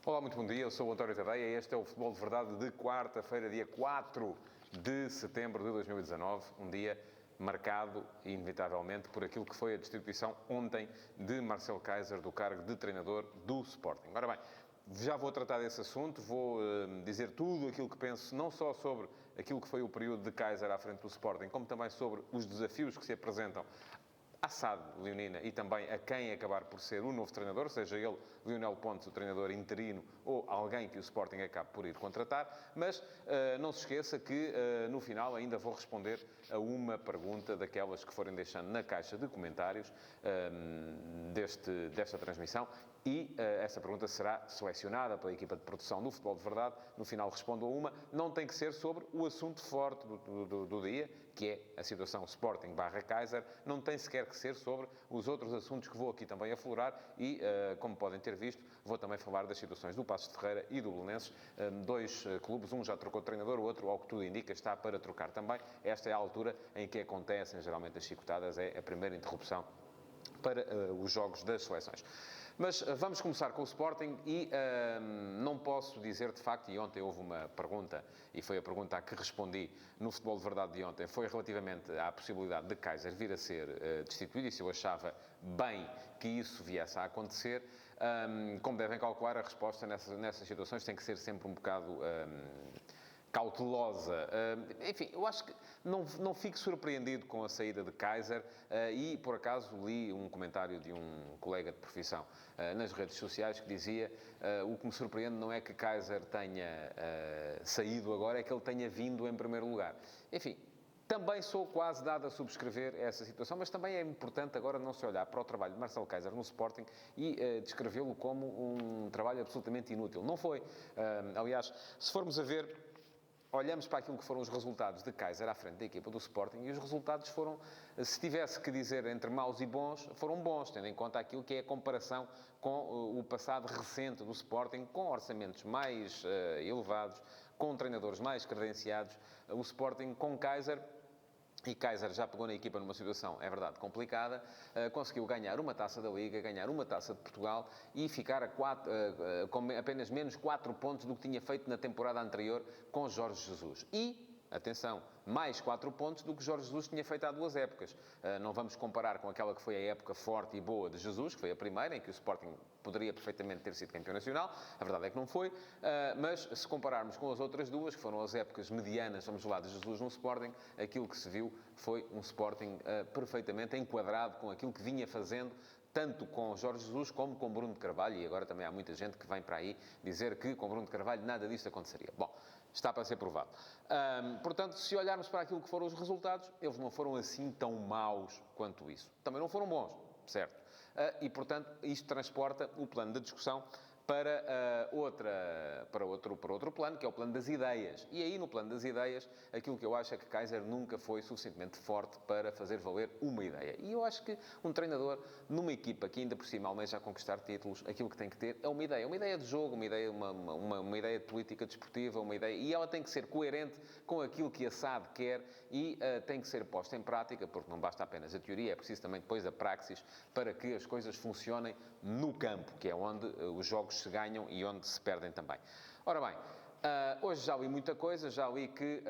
Olá, muito bom dia. Eu sou o António Tadeia e este é o Futebol de Verdade de quarta-feira, dia 4 de setembro de 2019. Um dia marcado, inevitavelmente, por aquilo que foi a destituição ontem de Marcelo Keizer do cargo de treinador do Sporting. Ora bem, já vou tratar desse assunto, vou dizer tudo aquilo que penso, não só sobre aquilo que foi o período de Keizer à frente do Sporting, como também sobre os desafios que se apresentam à SAD Leonina e também a quem acabar por ser o novo treinador, seja ele Lionel Pontes, o treinador interino, ou alguém que o Sporting acabe por ir contratar. Mas não se esqueça que no final ainda vou responder a uma pergunta daquelas que forem deixando na caixa de comentários desta transmissão e essa pergunta será selecionada pela equipa de produção do Futebol de Verdade. No final respondo a uma. Não tem que ser sobre o assunto forte do dia, que é a situação Sporting / Keizer. Não tem sequer que ser sobre os outros assuntos que vou aqui também aflorar e, como podem ter visto, vou também falar das situações do Paços de Ferreira e do Belenenses. Dois clubes, um já trocou de treinador, o outro, ao que tudo indica, está para trocar também. Esta é a altura em que acontecem geralmente as chicotadas, é a primeira interrupção para os jogos das seleções. Mas vamos começar com o Sporting e não posso dizer de facto, e ontem houve uma pergunta, e foi a pergunta a que respondi no Futebol de Verdade de ontem, foi relativamente à possibilidade de Keizer vir a ser destituído, e se eu achava bem que isso viesse a acontecer. Como devem calcular, a resposta nessas situações tem que ser sempre um bocado cautelosa. Enfim, eu acho que não fico surpreendido com a saída de Keizer e, por acaso, li um comentário de um colega de profissão nas redes sociais que dizia o que me surpreende não é que Keizer tenha saído agora, é que ele tenha vindo em primeiro lugar. Enfim, também sou quase dado a subscrever essa situação, mas também é importante agora não se olhar para o trabalho de Marcelo Keizer no Sporting e descrevê-lo como um trabalho absolutamente inútil. Não foi. Aliás, se formos a ver, olhamos para aquilo que foram os resultados de Keizer à frente da equipa do Sporting e os resultados foram, se tivesse que dizer entre maus e bons, foram bons, tendo em conta aquilo que é a comparação com o passado recente do Sporting, com orçamentos mais elevados, com treinadores mais credenciados. O Sporting com Keizer, e Keizer já pegou na equipa numa situação, é verdade, complicada, conseguiu ganhar uma taça da Liga, ganhar uma taça de Portugal e ficar com apenas menos 4 pontos do que tinha feito na temporada anterior com Jorge Jesus. E, atenção, mais 4 pontos do que Jorge Jesus tinha feito há 2 épocas. Não vamos comparar com aquela que foi a época forte e boa de Jesus, que foi a primeira, em que o Sporting poderia perfeitamente ter sido campeão nacional. A verdade é que não foi. Mas, se compararmos com as outras duas, que foram as épocas medianas, vamos lá, de Jesus no Sporting, aquilo que se viu foi um Sporting perfeitamente enquadrado com aquilo que vinha fazendo, tanto com Jorge Jesus como com Bruno de Carvalho, e agora também há muita gente que vem para aí dizer que com Bruno de Carvalho nada disso aconteceria. Bom, está para ser provado. Portanto, se olharmos para aquilo que foram os resultados, eles não foram assim tão maus quanto isso. Também não foram bons, certo? E, portanto, isto transporta o plano de discussão para outro plano, que é o plano das ideias. E aí, no plano das ideias, aquilo que eu acho é que Keizer nunca foi suficientemente forte para fazer valer uma ideia. E eu acho que um treinador, numa equipa que ainda por cima almeja conquistar títulos, aquilo que tem que ter é uma ideia de jogo, uma ideia de política desportiva, uma ideia, e ela tem que ser coerente com aquilo que a SAD quer e tem que ser posta em prática, porque não basta apenas a teoria, é preciso também depois a praxis para que as coisas funcionem no campo, que é onde os jogos se ganham e onde se perdem também. Ora bem, hoje já li muita coisa, já li que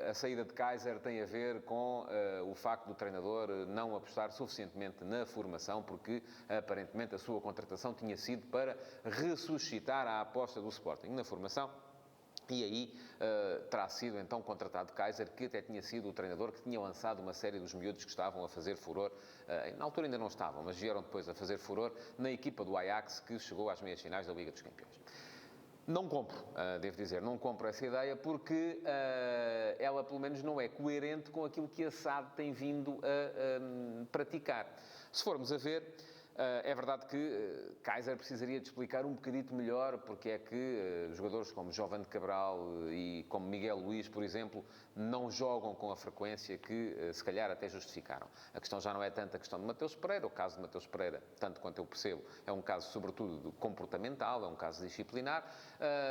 a saída de Keizer tem a ver com o facto do treinador não apostar suficientemente na formação, porque aparentemente a sua contratação tinha sido para ressuscitar a aposta do Sporting na formação. E aí terá sido então contratado Keizer, que até tinha sido o treinador que tinha lançado uma série dos miúdos que estavam a fazer furor. Na altura ainda não estavam, mas vieram depois a fazer furor na equipa do Ajax, que chegou às meias finais da Liga dos Campeões. Não compro, devo dizer, não compro essa ideia porque ela pelo menos não é coerente com aquilo que a SAD tem vindo a praticar. Se formos a ver, é verdade que Keizer precisaria de explicar um bocadito melhor porque é que jogadores como Jovem de Cabral e como Miguel Luís, por exemplo, não jogam com a frequência que, se calhar, até justificaram. A questão já não é tanto a questão de Mateus Pereira. O caso de Mateus Pereira, tanto quanto eu percebo, é um caso, sobretudo, comportamental, é um caso disciplinar.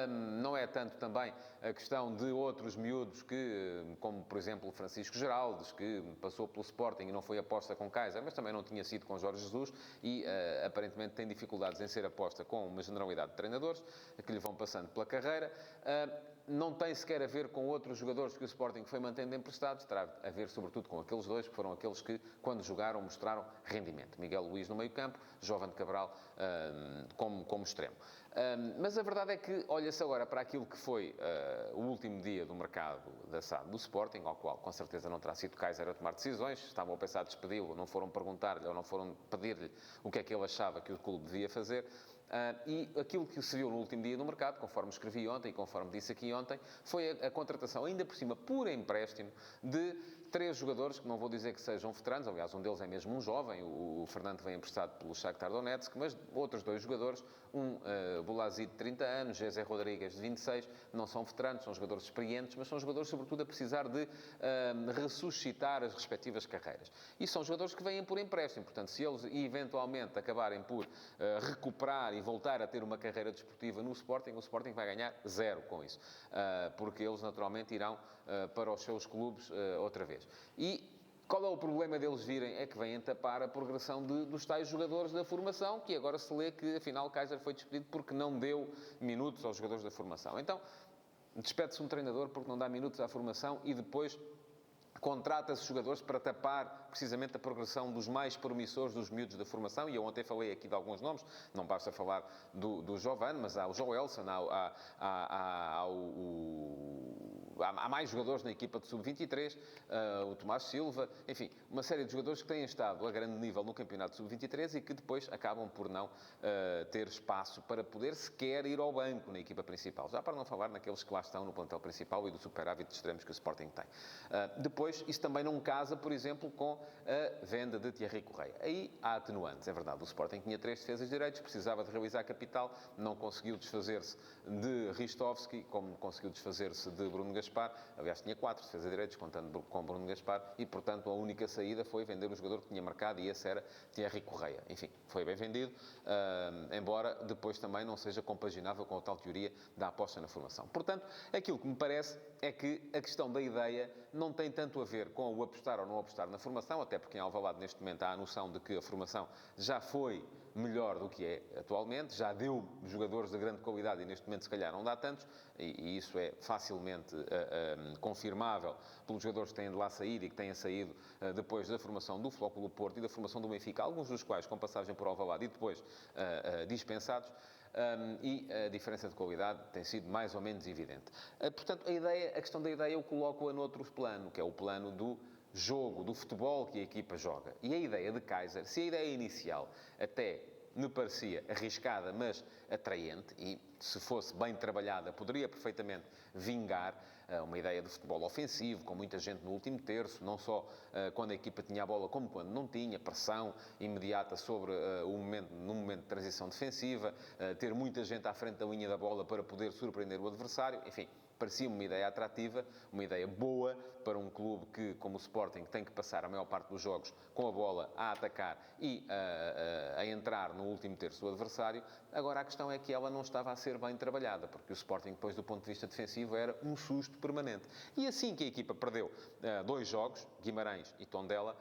Não é tanto também a questão de outros miúdos que, como, por exemplo, o Francisco Geraldes, que passou pelo Sporting e não foi aposta com Kaiser, mas também não tinha sido com Jorge Jesus e, aparentemente, tem dificuldades em ser aposta com uma generalidade de treinadores que lhe vão passando pela carreira. Não tem sequer a ver com outros jogadores que o Sporting foi mantendo emprestados, terá a ver sobretudo com aqueles dois que foram aqueles que, quando jogaram, mostraram rendimento. Miguel Luís no meio-campo, Jovem de Cabral como extremo. Mas a verdade é que olha-se agora para aquilo que foi o último dia do mercado da SAD do Sporting, ao qual com certeza não terá sido Kaiser a tomar decisões, estavam a pensar despedi-lo, não foram perguntar-lhe ou não foram pedir-lhe o que é que ele achava que o clube devia fazer. E aquilo que se viu no último dia no mercado, conforme escrevi ontem e conforme disse aqui ontem, foi a contratação, ainda por cima, por empréstimo, de 3 jogadores, que não vou dizer que sejam veteranos, aliás, um deles é mesmo um jovem, o Fernando vem emprestado pelo Shakhtar Donetsk, mas outros 2 jogadores, Boulazi de 30 anos, José Rodrigues de 26, não são veteranos, são jogadores experientes, mas são jogadores, sobretudo, a precisar de ressuscitar as respectivas carreiras. E são jogadores que vêm por empréstimo, portanto, se eles eventualmente acabarem por recuperar e voltar a ter uma carreira desportiva no Sporting, o Sporting vai ganhar 0 com isso, porque eles naturalmente irão para os seus clubes outra vez. E qual é o problema deles virem? É que vêm tapar a progressão dos tais jogadores da formação, que agora se lê que afinal Kaiser foi despedido porque não deu minutos aos jogadores da formação. Então, despede-se um treinador porque não dá minutos à formação e depois contrata-se jogadores para tapar precisamente a progressão dos mais promissores dos miúdos da formação, e eu ontem falei aqui de alguns nomes, não basta falar do Giovane, mas há o Joelson, há mais jogadores na equipa de sub-23, o Tomás Silva, enfim, uma série de jogadores que têm estado a grande nível no campeonato sub-23 e que depois acabam por não ter espaço para poder sequer ir ao banco na equipa principal, já para não falar naqueles que lá estão no plantel principal e do superávit de extremos que o Sporting tem. Depois, isso também não casa, por exemplo, com a venda de Thierry Correia. Aí há atenuantes, é verdade. O Sporting tinha 3 defesas de direitos, precisava de realizar capital, não conseguiu desfazer-se de Ristovski, como conseguiu desfazer-se de Bruno Gaspar. Aliás, tinha 4 defesas de direitos, contando com Bruno Gaspar, e, portanto, a única saída foi vender o jogador que tinha marcado, e esse era Thierry Correia. Enfim, foi bem vendido, embora depois também não seja compaginável com a tal teoria da aposta na formação. Portanto, aquilo que me parece é que a questão da ideia não tem tanto a ver com o apostar ou não apostar na formação, até porque em Alvalade neste momento há a noção de que a formação já foi melhor do que é atualmente, já deu jogadores de grande qualidade e neste momento se calhar não dá tantos, e isso é facilmente confirmável pelos jogadores que têm de lá saído e que têm saído depois da formação do Flóculo Porto e da formação do Benfica, alguns dos quais com passagem por Alvalade e depois dispensados. E a diferença de qualidade tem sido mais ou menos evidente. Portanto, a questão da ideia eu coloco-a noutro plano, que é o plano do jogo, do futebol que a equipa joga. E a ideia de Kaiser, se a ideia inicial até me parecia arriscada, mas atraente, e se fosse bem trabalhada, poderia perfeitamente vingar uma ideia de futebol ofensivo, com muita gente no último terço, não só quando a equipa tinha a bola, como quando não tinha, pressão imediata sobre no momento de transição defensiva, ter muita gente à frente da linha da bola para poder surpreender o adversário, enfim. Parecia-me uma ideia atrativa, uma ideia boa para um clube que, como o Sporting, tem que passar a maior parte dos jogos com a bola a atacar e a entrar no último terço do adversário. Agora, a questão é que ela não estava a ser bem trabalhada, porque o Sporting, depois do ponto de vista defensivo, era um susto permanente. E assim que a equipa perdeu 2 jogos, Guimarães e Tondela,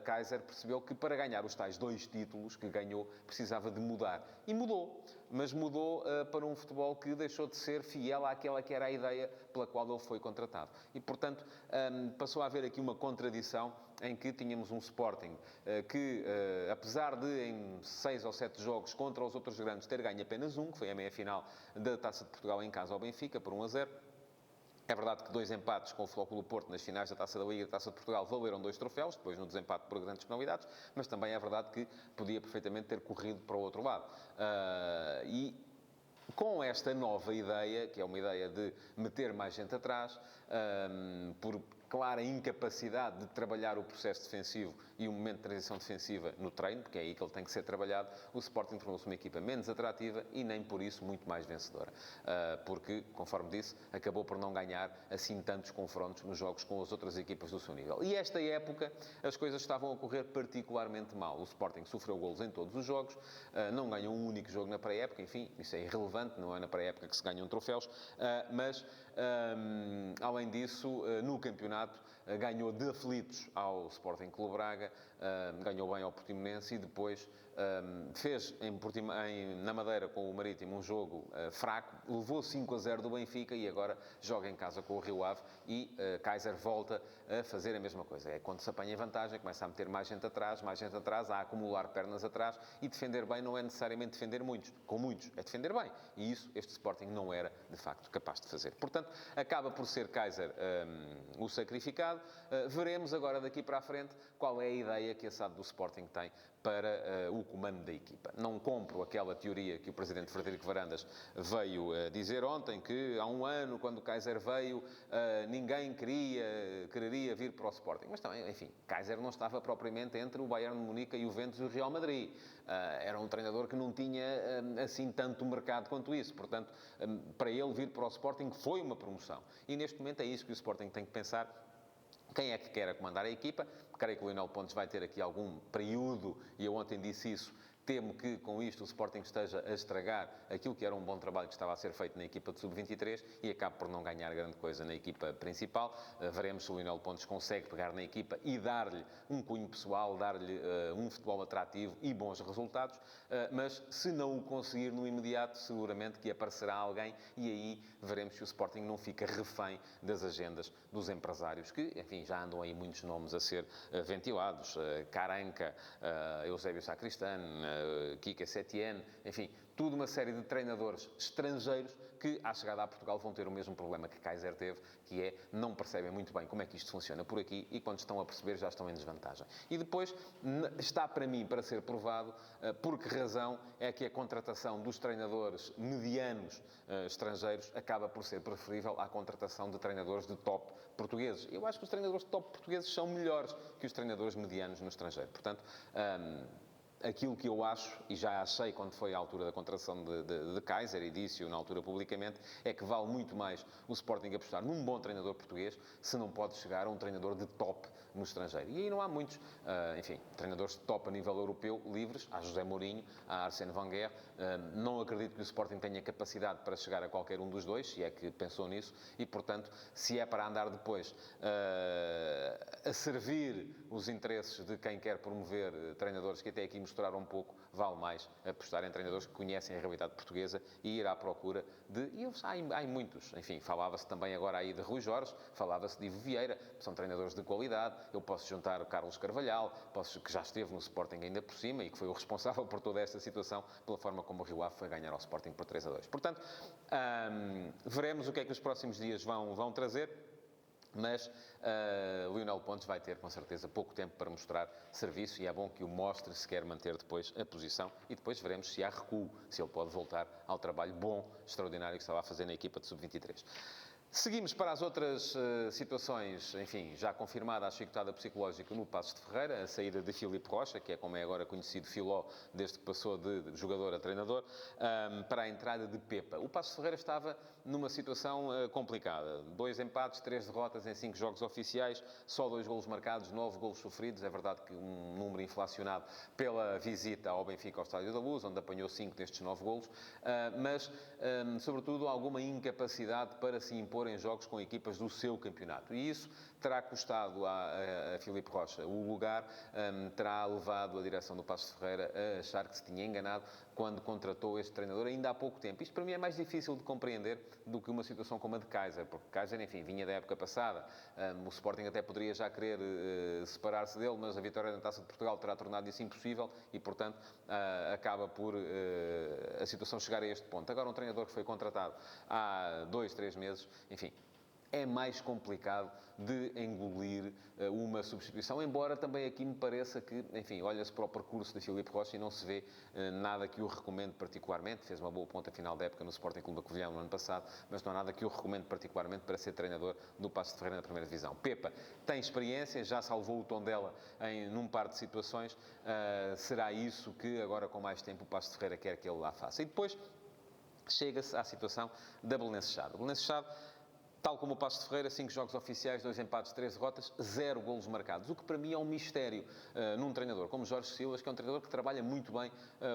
Kaiser percebeu que para ganhar os tais 2 títulos que ganhou, precisava de mudar. E mudou, mas mudou para um futebol que deixou de ser fiel àquela que era a ideia pela qual ele foi contratado. E, portanto, passou a haver aqui uma contradição em que tínhamos um Sporting que, apesar de em 6 ou 7 jogos contra os outros grandes ter ganho apenas um, que foi a meia-final da Taça de Portugal em casa ao Benfica, por 1-0, é verdade que 2 empates com o Flóculo Porto nas finais da Taça da Liga e da Taça de Portugal valeram 2 troféus, depois no desempate por grandes penalidades, mas também é verdade que podia perfeitamente ter corrido para o outro lado. E com esta nova ideia, que é uma ideia de meter mais gente atrás, por clara incapacidade de trabalhar o processo defensivo e o momento de transição defensiva no treino, porque é aí que ele tem que ser trabalhado. O Sporting tornou-se uma equipa menos atrativa e nem por isso muito mais vencedora. Porque, conforme disse, acabou por não ganhar assim tantos confrontos nos jogos com as outras equipas do seu nível. E esta época as coisas estavam a correr particularmente mal. O Sporting sofreu golos em todos os jogos, não ganhou um único jogo na pré-época, enfim, isso é irrelevante, não é na pré-época que se ganham troféus, mas, além disso, no campeonato, ganhou de aflitos ao Sporting Clube Braga, ganhou bem ao Portimonense e depois fez na Madeira com o Marítimo um jogo fraco, levou 5-0 do Benfica e agora joga em casa com o Rio Ave e Kaiser volta a fazer a mesma coisa. É quando se apanha em vantagem, começa a meter mais gente atrás, a acumular pernas atrás e defender bem não é necessariamente defender com muitos, é defender bem. E isso este Sporting não era, de facto, capaz de fazer. Portanto, acaba por ser Kaiser o sacrificado. Veremos agora daqui para a frente qual é a ideia que a SAD do Sporting tem para o comando da equipa. Não compro aquela teoria que o presidente Frederico Varandas veio dizer ontem, que há um ano, quando o Kaiser veio, ninguém quereria vir para o Sporting. Mas também, enfim, Kaiser não estava propriamente entre o Bayern de Munique, a Juventus e o Real Madrid. Era um treinador que não tinha assim tanto mercado quanto isso. Portanto, para ele vir para o Sporting foi uma promoção. E neste momento é isso que o Sporting tem que pensar. Quem é que quer comandar a equipa? Creio que o Lionel Pontes vai ter aqui algum período, e eu ontem disse isso. Temo que, com isto, o Sporting esteja a estragar aquilo que era um bom trabalho que estava a ser feito na equipa de sub-23 e acabe por não ganhar grande coisa na equipa principal. Veremos se o Lionel Pontes consegue pegar na equipa e dar-lhe um cunho pessoal, dar-lhe um futebol atrativo e bons resultados. Mas, se não o conseguir no imediato, seguramente que aparecerá alguém e aí veremos se o Sporting não fica refém das agendas dos empresários, que, enfim, já andam aí muitos nomes a ser ventilados. Caranca, Eusébio Sacristán, Kika Setien, enfim, tudo uma série de treinadores estrangeiros que, à chegada a Portugal, vão ter o mesmo problema que Kaiser teve, que é não percebem muito bem como é que isto funciona por aqui e, quando estão a perceber, já estão em desvantagem. E depois, está para mim para ser provado por que razão é que a contratação dos treinadores medianos estrangeiros acaba por ser preferível à contratação de treinadores de top portugueses. Eu acho que os treinadores de top portugueses são melhores que os treinadores medianos no estrangeiro. Portanto, aquilo que eu acho, e já achei quando foi à altura da contratação de Kaiser, e disse-o na altura publicamente, é que vale muito mais o Sporting apostar num bom treinador português se não pode chegar a um treinador de top no estrangeiro. E aí não há muitos, enfim, treinadores de top a nível europeu livres. Há José Mourinho, há Arsène Wenger. Não acredito que o Sporting tenha capacidade para chegar a qualquer um dos dois, se é que pensou nisso, e, portanto, se é para andar depois a servir os interesses de quem quer promover treinadores que até aqui mostraram um pouco, vale mais apostar em treinadores que conhecem a realidade portuguesa e ir à procura de... E há muitos. Enfim, falava-se também agora aí de Rui Jorge, falava-se de Ivo Vieira, são treinadores de qualidade. Eu posso juntar o Carlos Carvalhal, que já esteve no Sporting ainda por cima e que foi o responsável por toda esta situação, pela forma como o Rio Ave foi ganhar ao Sporting por 3-2. Portanto, veremos o que é que os próximos dias vão trazer. Mas Lionel Pontes vai ter, com certeza, pouco tempo para mostrar serviço e é bom que o mostre se quer manter depois a posição e depois veremos se há recuo, se ele pode voltar ao trabalho bom, extraordinário que estava a fazer na equipa de sub-23. Seguimos para as outras situações, enfim, já confirmada a chicotada psicológica no Passos de Ferreira, a saída de Filipe Rocha, que é como é agora conhecido Filó, desde que passou de jogador a treinador, para a entrada de Pepa. O Passos de Ferreira estava numa situação complicada. 2 empates, 3 derrotas em 5 jogos oficiais, só 2 golos marcados, 9 golos sofridos. É verdade que um número inflacionado pela visita ao Benfica ao Estádio da Luz, onde apanhou 5 destes 9 golos, mas, sobretudo, alguma incapacidade para se impor em jogos com equipas do seu campeonato. E isso terá custado a Filipe Rocha o lugar, terá levado a direção do Passos de Ferreira a achar que se tinha enganado quando contratou este treinador ainda há pouco tempo. Isto para mim é mais difícil de compreender do que uma situação como a de Kaiser, porque Kaiser, enfim, vinha da época passada. O Sporting até poderia já querer separar-se dele, mas a vitória na Taça de Portugal terá tornado isso impossível e, portanto, acaba por a situação chegar a este ponto. Agora, um treinador que foi contratado há 2, 3 meses, enfim, é mais complicado de engolir uma substituição, embora também aqui me pareça que, enfim, olha-se para o percurso de Filipe Rocha e não se vê nada que o recomende particularmente. Fez uma boa ponta final da época no Sporting Clube da Covilhã no ano passado, mas não há nada que o recomende particularmente para ser treinador do Paços de Ferreira na primeira divisão. Pepa tem experiência, já salvou o Tondela num par de situações. Será isso que agora com mais tempo o Paços de Ferreira quer que ele lá faça. E depois chega-se à situação da Belenenses-Chade. A Belenenses-Chade, tal como o Paços de Ferreira, 5 jogos oficiais, 2 empates, 3 derrotas, 0 golos marcados. O que para mim é um mistério num treinador como Jorge Silas, que é um treinador que trabalha muito bem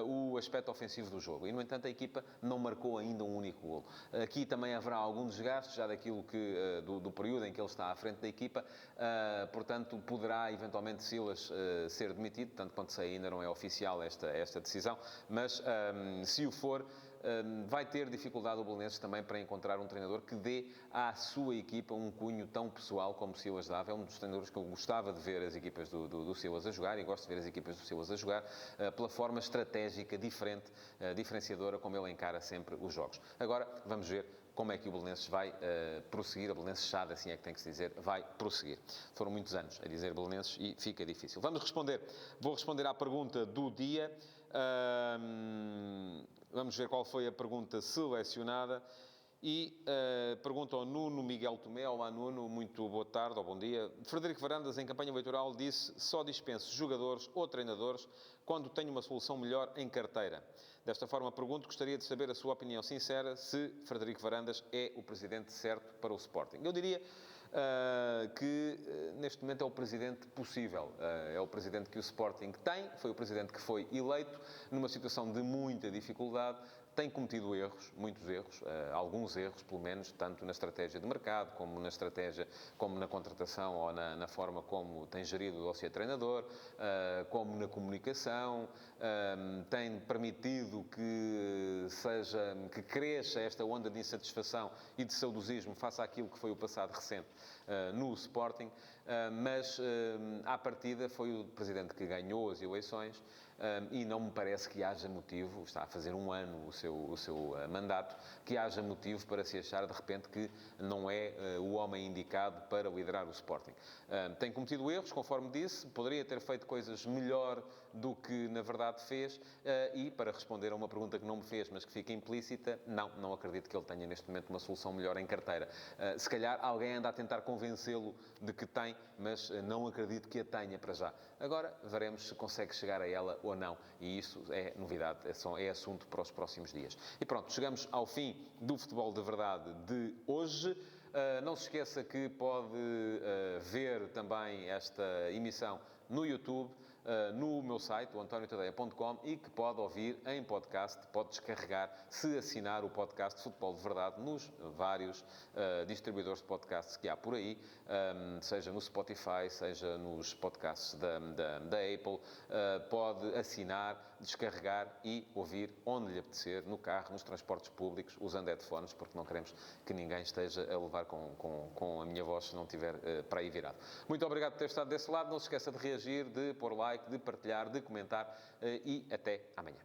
o aspecto ofensivo do jogo. E, no entanto, a equipa não marcou ainda um único golo. Aqui também haverá algum desgaste, já daquilo que, do período em que ele está à frente da equipa. Portanto, poderá, eventualmente, Silas ser demitido, tanto quanto sei, ainda não é oficial esta decisão. Mas, se o for, vai ter dificuldade o Belenenses também para encontrar um treinador que dê à sua equipa um cunho tão pessoal como Silas dava. É um dos treinadores que eu gostava de ver as equipas do Silas a jogar, e gosto de ver as equipas do Silas a jogar pela forma estratégica, diferente, diferenciadora, como ele encara sempre os jogos. Agora, vamos ver como é que o Belenenses vai prosseguir. A Belenenses-Chade, assim é que tem que se dizer, vai prosseguir. Foram muitos anos a dizer Belenenses e fica difícil. Vou responder à pergunta do dia. Vamos ver qual foi a pergunta selecionada. E pergunta ao Nuno Miguel Tomé. Olá, Nuno, muito boa tarde ou bom dia. Frederico Varandas, em campanha eleitoral, disse: só dispenso jogadores ou treinadores quando tenho uma solução melhor em carteira. Desta forma, pergunto, gostaria de saber a sua opinião sincera se Frederico Varandas é o presidente certo para o Sporting. Eu diria que neste momento é o presidente possível. É o presidente que o Sporting tem, foi o presidente que foi eleito numa situação de muita dificuldade, tem cometido erros, muitos erros, alguns erros, pelo menos, tanto na estratégia de mercado, como na estratégia, como na contratação ou na forma como tem gerido o dossiê treinador, como na comunicação, tem permitido que cresça esta onda de insatisfação e de saudosismo face àquilo que foi o passado recente no Sporting, mas à partida foi o presidente que ganhou as eleições e não me parece que haja motivo, está a fazer um ano o seu mandato, que haja motivo para se achar de repente que não é o homem indicado para liderar o Sporting. Tem cometido erros, conforme disse, poderia ter feito coisas melhor do que na verdade fez, e para responder a uma pergunta que não me fez, mas que fica implícita, não acredito que ele tenha neste momento uma solução melhor em carteira. Se calhar alguém anda a tentar convencê-lo de que tem, mas não acredito que a tenha para já. Agora veremos se consegue chegar a ela ou não, e isso é novidade, é assunto para os próximos dias. E pronto, chegamos ao fim do Futebol de Verdade de hoje. Não se esqueça que pode ver também esta emissão no YouTube, no meu site, o antoniotadeia.com, e que pode ouvir em podcast, pode descarregar, se assinar o podcast Futebol de Verdade nos vários distribuidores de podcasts que há por aí, seja no Spotify, seja nos podcasts da Apple. Pode assinar, descarregar e ouvir onde lhe apetecer, no carro, nos transportes públicos, usando headphones, porque não queremos que ninguém esteja a levar com a minha voz se não estiver para aí virado. Muito obrigado por ter estado desse lado. Não se esqueça de reagir, de pôr like, de partilhar, de comentar, e até amanhã.